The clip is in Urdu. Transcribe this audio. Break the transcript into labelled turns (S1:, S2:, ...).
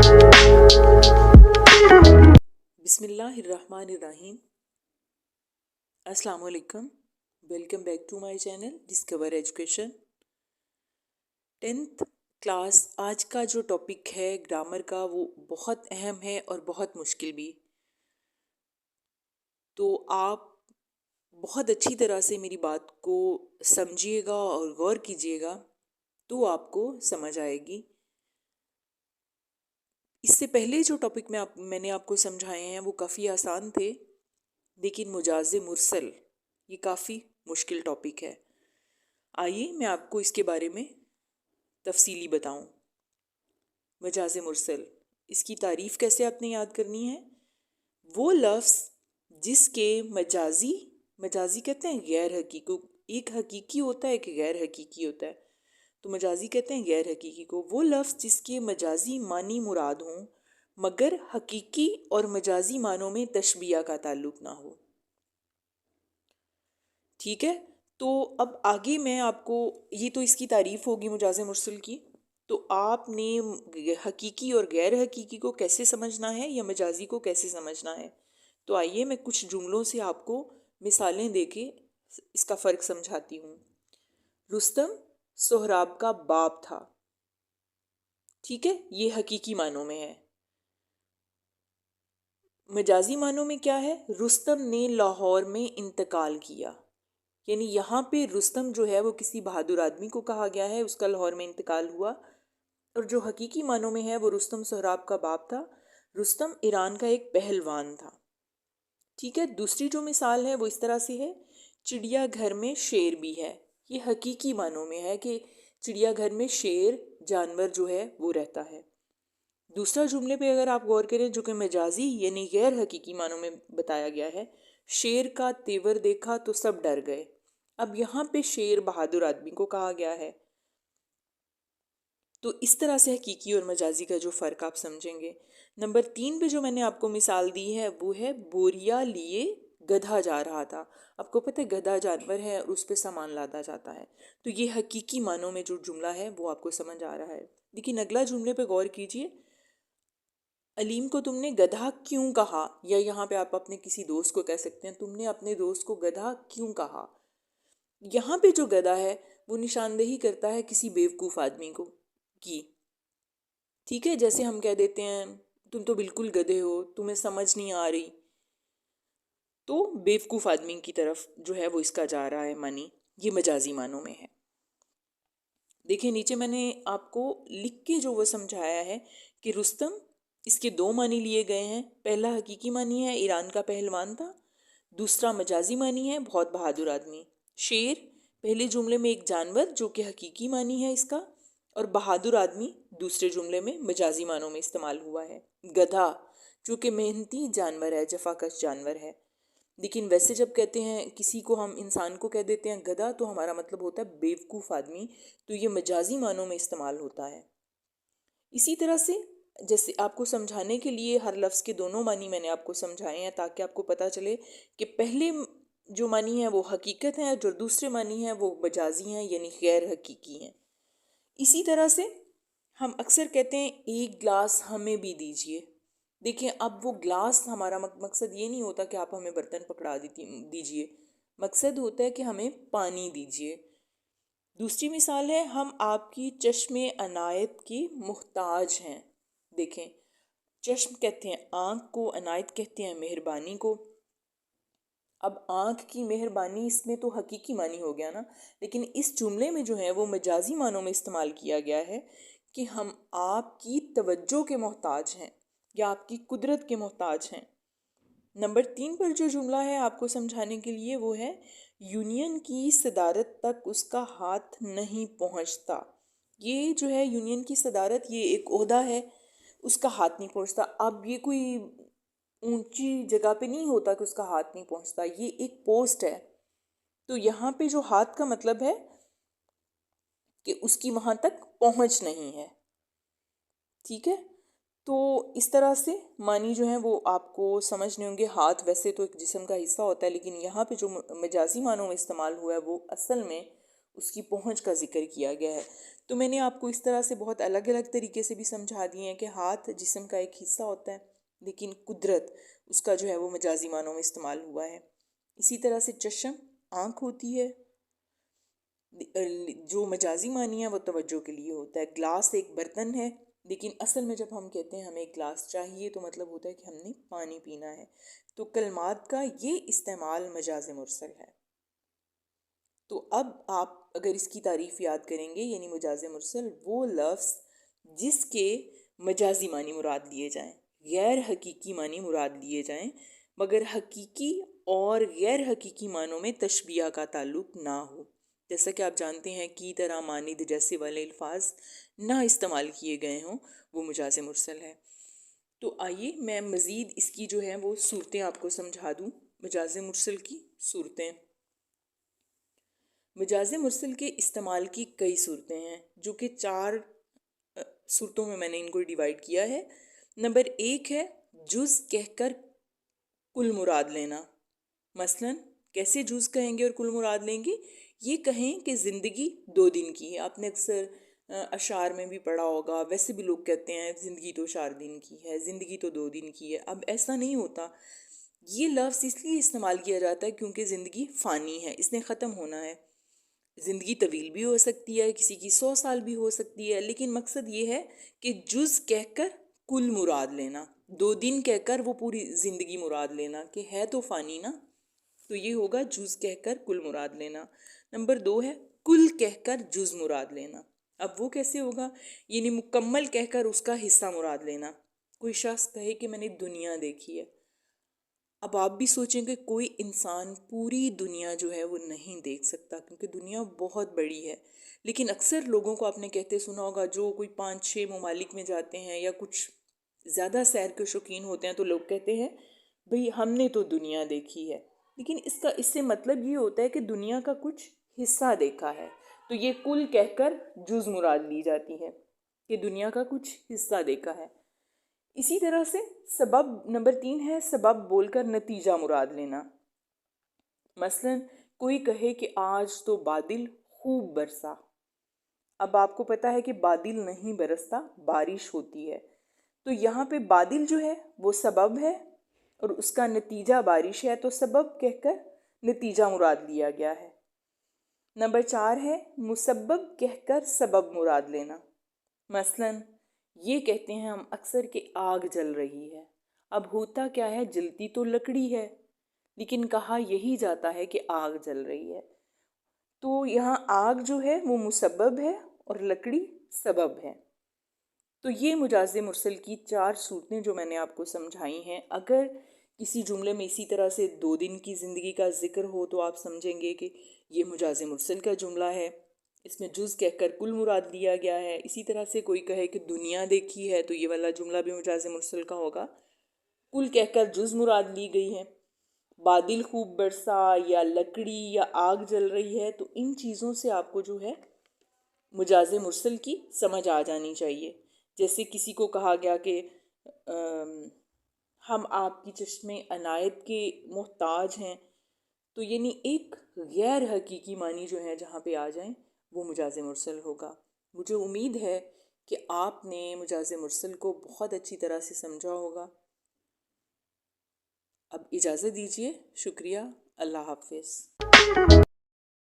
S1: بسم اللہ الرحمن الرحیم. السلام علیکم. Welcome back to my channel discover education. 10th class آج کا جو ٹاپک ہے گرامر کا وہ بہت اہم ہے اور بہت مشکل بھی. تو آپ بہت اچھی طرح سے میری بات کو سمجھیے گا اور غور کیجیے گا تو آپ کو سمجھ آئے گی. اس سے پہلے جو ٹاپک میں نے آپ کو سمجھائے ہیں وہ کافی آسان تھے، لیکن مجاز مرسل یہ کافی مشکل ٹاپک ہے. آئیے میں آپ کو اس کے بارے میں تفصیلی بتاؤں. مجاز مرسل، اس کی تعریف کیسے آپ نے یاد کرنی ہے؟ وہ لفظ جس کے مجازی کہتے ہیں غیر حقیقی، ایک حقیقی ہوتا ہے ایک غیر حقیقی ہوتا ہے، تو مجازی کہتے ہیں غیر حقیقی کو. وہ لفظ جس کے مجازی معنی مراد ہوں مگر حقیقی اور مجازی معنوں میں تشبیہ کا تعلق نہ ہو. ٹھیک ہے، تو اب آگے میں آپ کو، یہ تو اس کی تعریف ہوگی مجاز مرسل کی. تو آپ نے حقیقی اور غیر حقیقی کو کیسے سمجھنا ہے یا مجازی کو کیسے سمجھنا ہے. تو آئیے میں کچھ جملوں سے آپ کو مثالیں دے کے اس کا فرق سمجھاتی ہوں. رستم سہراب کا باپ تھا. ٹھیک ہے، یہ حقیقی معنوں میں ہے. مجازی معنوں میں کیا ہے؟ رستم نے لاہور میں انتقال کیا. یعنی یہاں پہ رستم جو ہے وہ کسی بہادر آدمی کو کہا گیا ہے، اس کا لاہور میں انتقال ہوا. اور جو حقیقی معنوں میں ہے وہ رستم سہراب کا باپ تھا. رستم ایران کا ایک پہلوان تھا. ٹھیک ہے، دوسری جو مثال ہے وہ اس طرح سے ہے، چڑیا گھر میں شیر بھی ہے. یہ حقیقی معنوں میں ہے کہ چڑیا گھر میں شیر جانور جو ہے وہ رہتا ہے. دوسرا جملے پہ اگر آپ غور کریں جو کہ مجازی یعنی غیر حقیقی معنوں میں بتایا گیا ہے، شیر کا تیور دیکھا تو سب ڈر گئے. اب یہاں پہ شیر بہادر آدمی کو کہا گیا ہے. تو اس طرح سے حقیقی اور مجازی کا جو فرق آپ سمجھیں گے. نمبر 3 پہ جو میں نے آپ کو مثال دی ہے وہ ہے بوریا لیے گدھا جا رہا تھا. آپ کو پتہ ہے گدھا جانور ہے اور اس پہ سامان لادا جاتا ہے. تو یہ حقیقی معنوں میں جو جملہ ہے وہ آپ کو سمجھ آ رہا ہے. لیکن اگلا جملے پہ غور کیجئے. علیم کو تم نے گدھا کیوں کہا، یا یہاں پہ آپ اپنے کسی دوست کو کہہ سکتے ہیں تم نے اپنے دوست کو گدھا کیوں کہا. یہاں پہ جو گدھا ہے وہ نشاندہی کرتا ہے کسی بیوقوف آدمی کو کی. ٹھیک ہے، جیسے ہم کہہ دیتے ہیں تم تو بالکل گدھے ہو، تمہیں سمجھ نہیں آ رہی. تو بیوقوف آدمی کی طرف جو ہے وہ اس کا جا رہا ہے معنی. یہ مجازی معنوں میں ہے. دیکھیں نیچے میں نے آپ کو لکھ کے جو وہ سمجھایا ہے کہ رستم، اس کے 2 معنی لیے گئے ہیں. پہلا حقیقی معنی ہے ایران کا پہلوان تھا. دوسرا مجازی معنی ہے بہت بہادر آدمی. شیر پہلے جملے میں ایک جانور جو کہ حقیقی معنی ہے اس کا، اور بہادر آدمی دوسرے جملے میں مجازی معنوں میں استعمال ہوا ہے. گدھا جو کہ محنتی جانور ہے، جفاکش جانور ہے. لیکن ویسے جب کہتے ہیں کسی کو، ہم انسان کو کہہ دیتے ہیں گدھا تو ہمارا مطلب ہوتا ہے بیوقوف آدمی. تو یہ مجازی معنوں میں استعمال ہوتا ہے. اسی طرح سے جیسے آپ کو سمجھانے کے لیے ہر لفظ کے دونوں معنی میں نے آپ کو سمجھائے ہیں تاکہ آپ کو پتہ چلے کہ پہلے جو معنی ہیں وہ حقیقت ہیں، جو دوسرے معنی ہیں وہ مجازی ہیں یعنی غیر حقیقی ہیں. اسی طرح سے ہم اکثر کہتے ہیں ایک گلاس ہمیں بھی دیجئے. دیکھیں اب وہ گلاس، ہمارا مقصد یہ نہیں ہوتا کہ آپ ہمیں برتن پکڑا دیجئے، مقصد ہوتا ہے کہ ہمیں پانی دیجئے. دوسری مثال ہے ہم آپ کی چشم عنایت کی محتاج ہیں. دیکھیں چشم کہتے ہیں آنکھ کو، عنایت کہتے ہیں مہربانی کو. اب آنکھ کی مہربانی اس میں تو حقیقی معنی ہو گیا نا، لیکن اس جملے میں جو ہے وہ مجازی معنوں میں استعمال کیا گیا ہے کہ ہم آپ کی توجہ کے محتاج ہیں یا آپ کی قدرت کے محتاج ہیں. نمبر 3 پر جو جملہ ہے آپ کو سمجھانے کے لیے وہ ہے یونین کی صدارت تک اس کا ہاتھ نہیں پہنچتا. یہ جو ہے یونین کی صدارت، یہ ایک عہدہ ہے، اس کا ہاتھ نہیں پہنچتا. اب یہ کوئی اونچی جگہ پہ نہیں ہوتا کہ اس کا ہاتھ نہیں پہنچتا، یہ ایک پوسٹ ہے. تو یہاں پہ جو ہاتھ کا مطلب ہے کہ اس کی وہاں تک پہنچ نہیں ہے. ٹھیک ہے، تو اس طرح سے معنی جو ہیں وہ آپ کو سمجھنے ہوں گے. ہاتھ ویسے تو ایک جسم کا حصہ ہوتا ہے، لیکن یہاں پہ جو مجازی معنوں میں استعمال ہوا ہے وہ اصل میں اس کی پہنچ کا ذکر کیا گیا ہے. تو میں نے آپ کو اس طرح سے بہت الگ الگ طریقے سے بھی سمجھا دیے ہیں کہ ہاتھ جسم کا ایک حصہ ہوتا ہے، لیکن قدرت اس کا جو ہے وہ مجازی معنوں میں استعمال ہوا ہے۔ اسی طرح سے چشم آنکھ ہوتی ہے، جو مجازی معنی ہے وہ توجہ کے لیے ہوتا ہے۔ گلاس ایک برتن ہے، لیکن اصل میں جب ہم کہتے ہیں ہمیں ایک گلاس چاہیے تو مطلب ہوتا ہے کہ ہم نے پانی پینا ہے۔ تو کلمات کا یہ استعمال مجاز مرسل ہے۔ تو اب آپ اگر اس کی تعریف یاد کریں گے، یعنی مجاز مرسل وہ لفظ جس کے مجازی معنی مراد لیے جائیں، غیر حقیقی معنی مراد لیے جائیں، مگر حقیقی اور غیر حقیقی معنوں میں تشبیہ کا تعلق نہ ہو۔ جیسا کہ آپ جانتے ہیں کی طرح، مانند جیسے والے الفاظ نہ استعمال کیے گئے ہوں، وہ مجاز مرسل ہے۔ تو آئیے میں مزید اس کی جو ہے وہ صورتیں آپ کو سمجھا دوں، مجاز مرسل کی صورتیں۔ مجاز مرسل کے استعمال کی کئی صورتیں ہیں، جو کہ 4 صورتوں میں نے ان کو ڈیوائیڈ کیا ہے۔ نمبر 1 ہے جز کہہ کر کل مراد لینا۔ مثلاً کیسے جز کہیں گے اور کل مراد لیں گے؟ یہ کہیں کہ زندگی 2 دن کی ہے۔ آپ نے اکثر اشعار میں بھی پڑھا ہوگا، ویسے بھی لوگ کہتے ہیں زندگی تو 4 دن کی ہے، زندگی تو 2 دن کی ہے۔ اب ایسا نہیں ہوتا۔ یہ لفظ اس لیے استعمال کیا جاتا ہے کیونکہ زندگی فانی ہے، اس نے ختم ہونا ہے۔ زندگی طویل بھی ہو سکتی ہے، کسی کی 100 سال بھی ہو سکتی ہے، لیکن مقصد یہ ہے کہ جز کہہ کر کل مراد لینا، 2 دن کہہ کر وہ پوری زندگی مراد لینا کہ ہے تو فانی نا، تو یہ ہوگا جز کہہ کر کل مراد لینا۔ نمبر 2 ہے کل کہہ کر جز مراد لینا۔ اب وہ کیسے ہوگا؟ یعنی مکمل کہہ کر اس کا حصہ مراد لینا۔ کوئی شخص کہے کہ میں نے دنیا دیکھی ہے۔ اب آپ بھی سوچیں کہ کوئی انسان پوری دنیا جو ہے وہ نہیں دیکھ سکتا، کیونکہ دنیا بہت بڑی ہے۔ لیکن اکثر لوگوں کو آپ نے کہتے سنا ہوگا جو کوئی 5-6 ممالک میں جاتے ہیں یا کچھ زیادہ سیر کے شوقین ہوتے ہیں، تو لوگ کہتے ہیں بھئی ہم نے تو دنیا دیکھی ہے۔ لیکن اس سے مطلب یہ ہوتا ہے کہ دنیا کا کچھ حصہ دیکھا ہے، تو یہ کل کہہ کر جز مراد لی جاتی ہے کہ دنیا کا کچھ حصہ دیکھا ہے۔ اسی طرح سے سبب، نمبر 3 ہے سبب بول کر نتیجہ مراد لینا۔ مثلاً کوئی کہے کہ آج تو بادل خوب برسا۔ اب آپ کو پتہ ہے کہ بادل نہیں برستا، بارش ہوتی ہے۔ تو یہاں پہ بادل جو ہے وہ سبب ہے اور اس کا نتیجہ بارش ہے، تو سبب کہہ کر نتیجہ مراد لیا گیا ہے۔ نمبر 4 ہے مسبب کہہ کر سبب مراد لینا۔ مثلاً یہ کہتے ہیں ہم اکثر کہ آگ جل رہی ہے۔ اب ہوتا کیا ہے، جلتی تو لکڑی ہے، لیکن کہا یہی جاتا ہے کہ آگ جل رہی ہے۔ تو یہاں آگ جو ہے وہ مسبب ہے اور لکڑی سبب ہے۔ تو یہ مجاز مرسل کی 4 صورتیں جو میں نے آپ کو سمجھائی ہیں، اگر کسی جملے میں اسی طرح سے 2 دن کی زندگی کا ذکر ہو تو آپ سمجھیں گے کہ یہ مجاز مرسل کا جملہ ہے، اس میں جز کہہ کر کل مراد لیا گیا ہے۔ اسی طرح سے کوئی کہے کہ دنیا دیکھی ہے تو یہ والا جملہ بھی مجاز مرسل کا ہوگا، کل کہہ کر جز مراد لی گئی ہے۔ بادل خوب برسا یا لکڑی یا آگ جل رہی ہے، تو ان چیزوں سے آپ کو جو ہے مجاز مرسل کی سمجھ آ جانی چاہیے۔ جیسے کسی کو کہا گیا کہ ہم آپ کی چشم عنایت کے محتاج ہیں، تو یعنی ایک غیر حقیقی معنی جو ہے جہاں پہ آ جائیں وہ مجاز مرسل ہوگا۔ مجھے امید ہے کہ آپ نے مجاز مرسل کو بہت اچھی طرح سے سمجھا ہوگا۔ اب اجازت دیجیے، شکریہ، اللہ حافظ۔